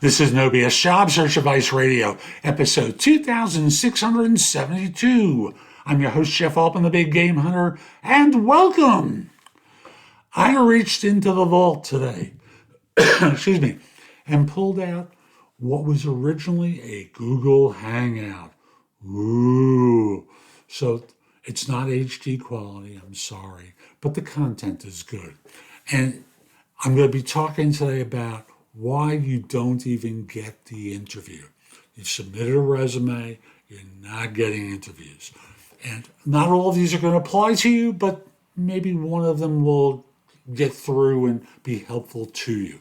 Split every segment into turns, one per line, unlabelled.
This is No BS Job Search Advice Radio, episode 2672. I'm your host, Jeff Altman, the Big Game Hunter, and welcome. I reached into the vault today, excuse me, and pulled out what was originally a Google Hangout. Ooh, so it's not HD quality, I'm sorry, but the content is good. And I'm going to be talking today about why you don't even get the interview. You've submitted a resume, you're not getting interviews. And not all of these are going to apply to you, but maybe one of them will get through and be helpful to you.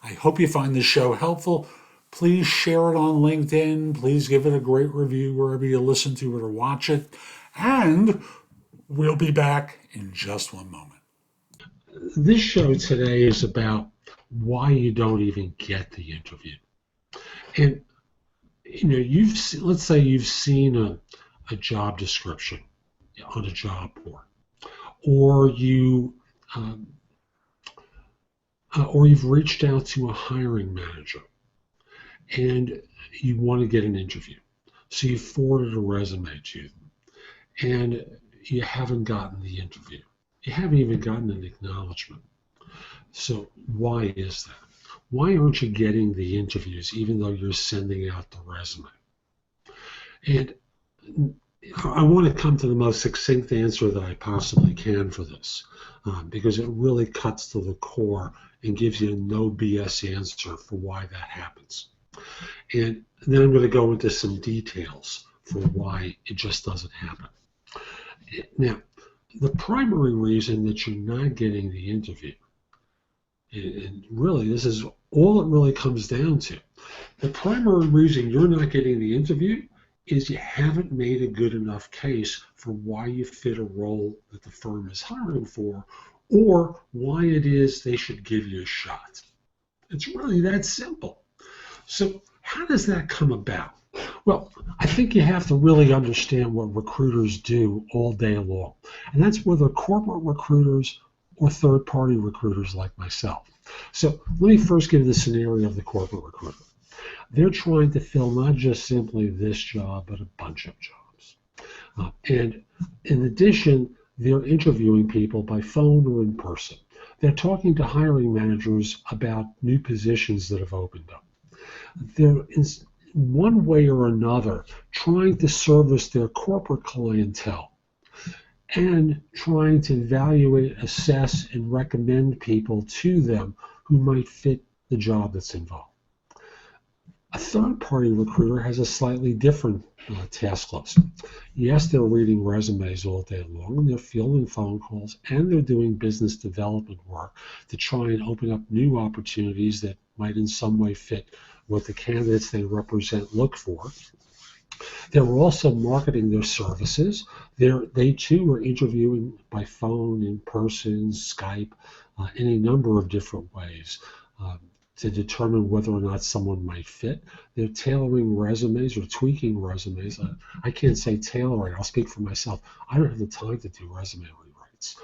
I hope you find this show helpful. Please share it on LinkedIn. Please give it a great review wherever you listen to it or watch it. And we'll be back in just one moment. This show today is about why you don't even get the interview. And let's say you've seen a job description on a job board, or you've reached out to a hiring manager and you want to get an interview. So you forwarded a resume to them and you haven't gotten the interview. You haven't even gotten an acknowledgement. So why is that? Why aren't you getting the interviews even though you're sending out the resume? And I want to come to the most succinct answer that I possibly can for this, because it really cuts to the core and gives you a no BS answer for why that happens. And then I'm going to go into some details for why it just doesn't happen. Now, the primary reason that you're not getting the interview, and really this is all it really comes down to, the primary reason you're not getting the interview is you haven't made a good enough case for why you fit a role that the firm is hiring for, or why it is they should give you a shot. It's really that simple. So how does that come about? Well, I think you have to really understand what recruiters do all day long. And that's whether corporate recruiters or third-party recruiters like myself. So let me first give the scenario of the corporate recruiter. They're trying to fill not just simply this job, but a bunch of jobs. And in addition, they're interviewing people by phone or in person. They're talking to hiring managers about new positions that have opened up. They're in one way or another trying to service their corporate clientele and trying to evaluate, assess, and recommend people to them who might fit the job that's involved. A third-party recruiter has a slightly different task list. Yes, they're reading resumes all day long, and they're fielding phone calls, and they're doing business development work to try and open up new opportunities that might in some way fit what the candidates they represent look for. They're also marketing their services. They too are interviewing by phone, in person, Skype, in a number of different ways to determine whether or not someone might fit. They're tailoring resumes or tweaking resumes. I can't say tailoring. I'll speak for myself. I don't have the time to do resume rewrites.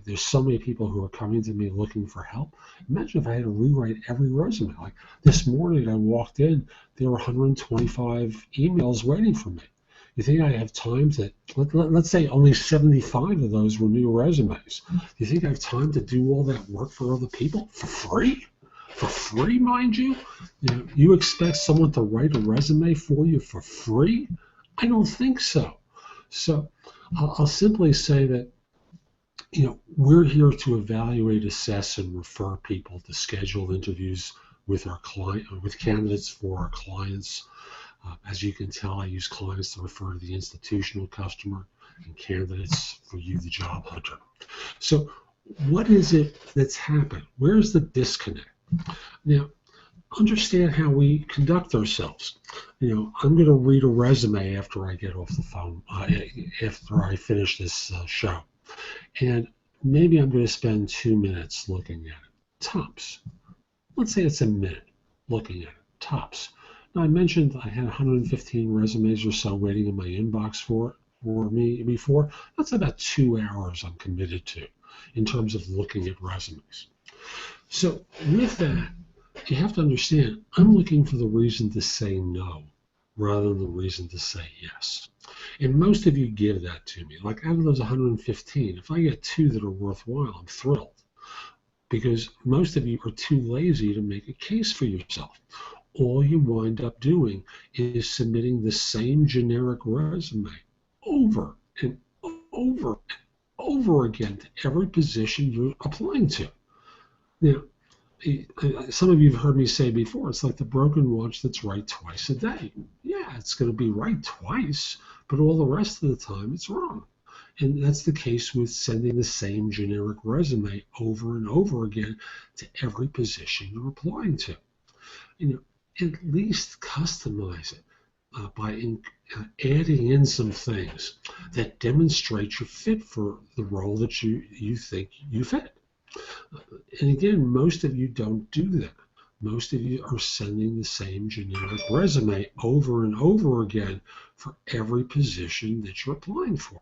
There's so many people who are coming to me looking for help. Imagine if I had to rewrite every resume. Like this morning, I walked in, there were 125 emails waiting for me. You think I have time to, let's say only 75 of those were new resumes. Do you think I have time to do all that work for other people for free? For free, mind you? You expect someone to write a resume for you for free? I don't think so. So I'll simply say that we're here to evaluate, assess, and refer people to schedule interviews with our with candidates for our clients. As you can tell, I use clients to refer to the institutional customer and candidates for you, the job hunter. So what is it that's happened? Where's the disconnect? Now, understand how we conduct ourselves. I'm going to read a resume after I get off the phone, after I finish this show. And maybe I'm going to spend 2 minutes looking at it, tops. Let's say it's a minute looking at it, tops. Now, I mentioned I had 115 resumes or so waiting in my inbox for me before. That's about 2 hours I'm committed to in terms of looking at resumes. So with that, you have to understand, I'm looking for the reason to say no rather than the reason to say yes. And most of you give that to me. Like out of those 115, if I get 2 that are worthwhile, I'm thrilled. Because most of you are too lazy to make a case for yourself. All you wind up doing is submitting the same generic resume over and over and over again to every position you're applying to. Now, some of you have heard me say before, it's like the broken watch that's right twice a day. Yeah, it's going to be right twice, but all the rest of the time it's wrong. And that's the case with sending the same generic resume over and over again to every position you're applying to. At least customize it by adding in some things that demonstrate your fit for the role that you think you fit. And again, most of you don't do that. Most of you are sending the same generic resume over and over again for every position that you're applying for.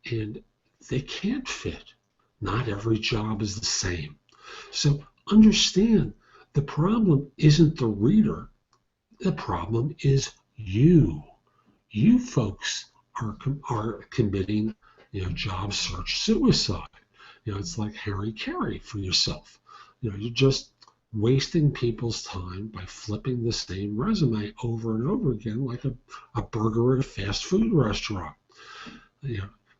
And they can't fit. Not every job is the same. So understand, the problem isn't the reader. The problem is you. You folks are committing, job search suicide. It's like Harry Carey for yourself. You're just wasting people's time by flipping the same resume over and over again like a burger at a fast food restaurant.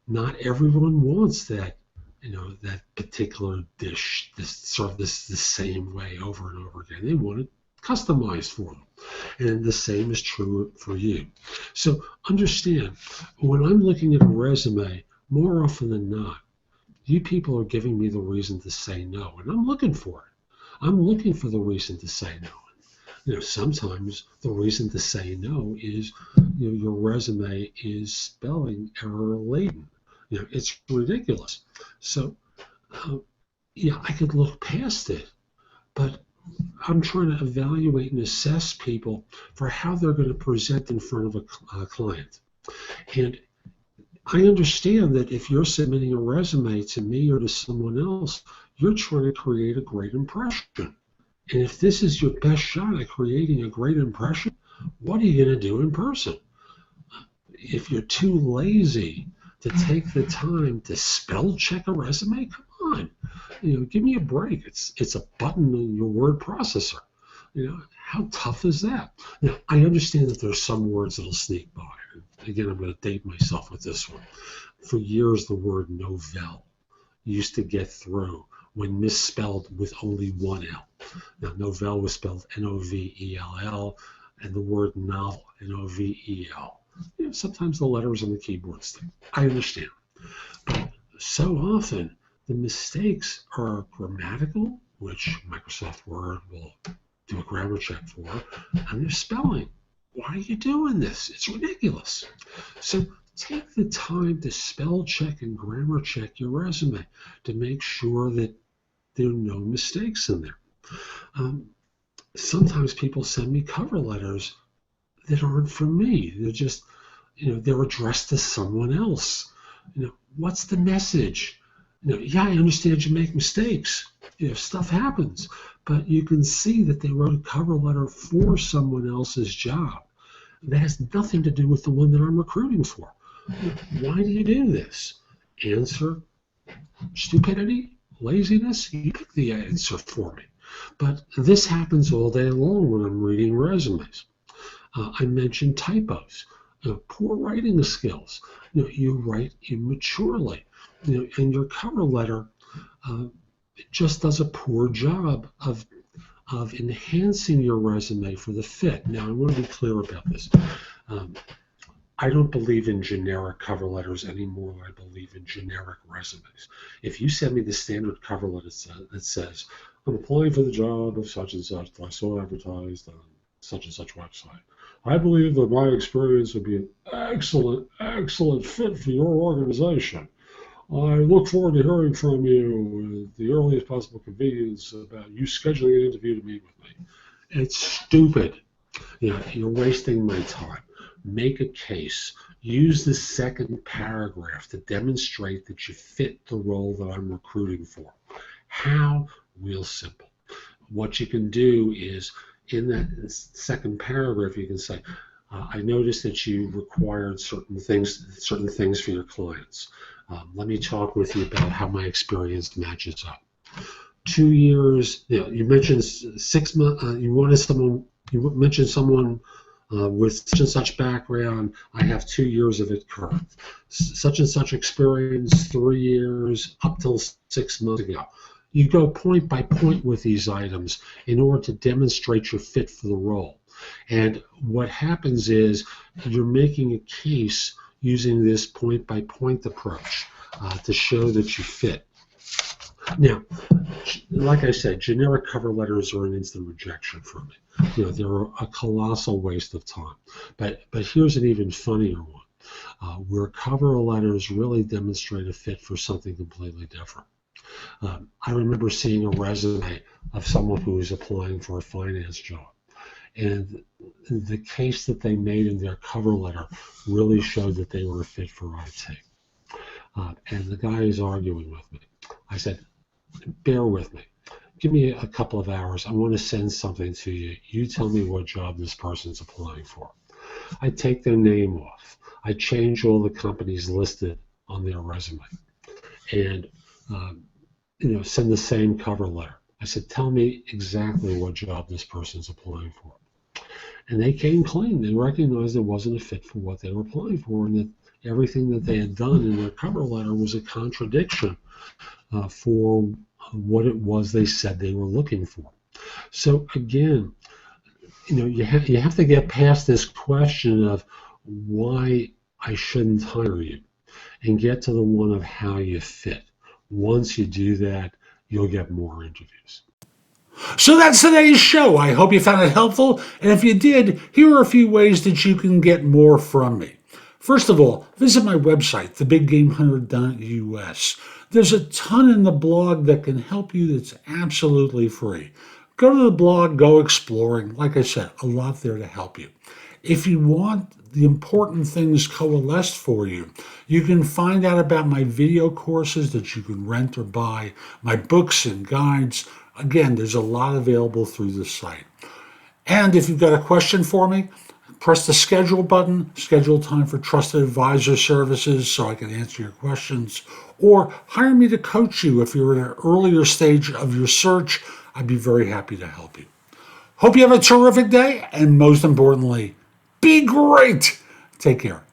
Not everyone wants that, that particular dish, serve this the same way over and over again. They want it customized for them. And the same is true for you. So understand, when I'm looking at a resume, more often than not, you people are giving me the reason to say no, and I'm looking for it. I'm looking for the reason to say no. Sometimes the reason to say no is, your resume is spelling error laden. It's ridiculous. So, I could look past it, but I'm trying to evaluate and assess people for how they're going to present in front of a client. And I understand that if you're submitting a resume to me or to someone else, you're trying to create a great impression. And if this is your best shot at creating a great impression, what are you going to do in person? If you're too lazy to take the time to spell check a resume, come on, give me a break. It's a button in your word processor. How tough is that? Now, I understand that there's some words that'll sneak by. Again, I'm going to date myself with this one. For years, the word novell used to get through when misspelled with only one L. Now, novell was spelled N-O-V-E-L-L, and the word novel, N-O-V-E-L. Sometimes the letters on the keyboard stick. I understand. But so often, the mistakes are grammatical, which Microsoft Word will do a grammar check for, and they're spelling. Why are you doing this? It's ridiculous. So take the time to spell check and grammar check your resume to make sure that there are no mistakes in there. Sometimes people send me cover letters that aren't for me. They're just, they're addressed to someone else. What's the message? Yeah, I understand you make mistakes. Stuff happens. But you can see that they wrote a cover letter for someone else's job. That has nothing to do with the one that I'm recruiting for. Why do you do this? Answer, stupidity, laziness. You pick the answer for me. But this happens all day long when I'm reading resumes. I mentioned typos, poor writing skills. You write immaturely. And your cover letter just does a poor job of enhancing your resume for the fit. Now, I want to be clear about this. I don't believe in generic cover letters anymore than I believe in generic resumes. If you send me the standard cover letter that says, I'm applying for the job of such and such that I saw advertised on such and such website, I believe that my experience would be an excellent fit for your organization. I look forward to hearing from you at the earliest possible convenience about you scheduling an interview to meet with me. It's stupid. You're wasting my time. Make a case. Use the second paragraph to demonstrate that you fit the role that I'm recruiting for. How? Real simple. what you can do is in that second paragraph, you can say, I noticed that you required certain things for your clients. Let me talk with you about how my experience matches up. 2 years, you mentioned 6 months, you mentioned someone with such and such background. I have 2 years of it current. Such and such experience, 3 years, up till 6 months ago. You go point by point with these items in order to demonstrate your fit for the role. And what happens is you're making a case using this point-by-point approach to show that you fit. Now, like I said, generic cover letters are an instant rejection for me. They're a colossal waste of time. But here's an even funnier one, where cover letters really demonstrate a fit for something completely different. I remember seeing a resume of someone who was applying for a finance job. And the case that they made in their cover letter really showed that they were a fit for IT. And the guy is arguing with me. I said, bear with me. Give me a couple of hours. I want to send something to you. You tell me what job this person's applying for. I take their name off. I change all the companies listed on their resume. And send the same cover letter. I said, tell me exactly what job this person's applying for. And they came clean. They recognized it wasn't a fit for what they were applying for, and that everything that they had done in their cover letter was a contradiction for what it was they said they were looking for. So again, you have to get past this question of why I shouldn't hire you and get to the one of how you fit. Once you do that, you'll get more interviews.
So that's today's show. I hope you found it helpful. And if you did, here are a few ways that you can get more from me. First of all, visit my website, thebiggamehunter.us. There's a ton in the blog that can help you that's absolutely free. Go to the blog, go exploring. Like I said, a lot there to help you. If you want the important things coalesced for you, you can find out about my video courses that you can rent or buy, my books and guides. Again, there's a lot available through the site. And if you've got a question for me, press the schedule button, schedule time for trusted advisor services so I can answer your questions, or hire me to coach you if you're in an earlier stage of your search. I'd be very happy to help you. Hope you have a terrific day, and most importantly, be great. Take care.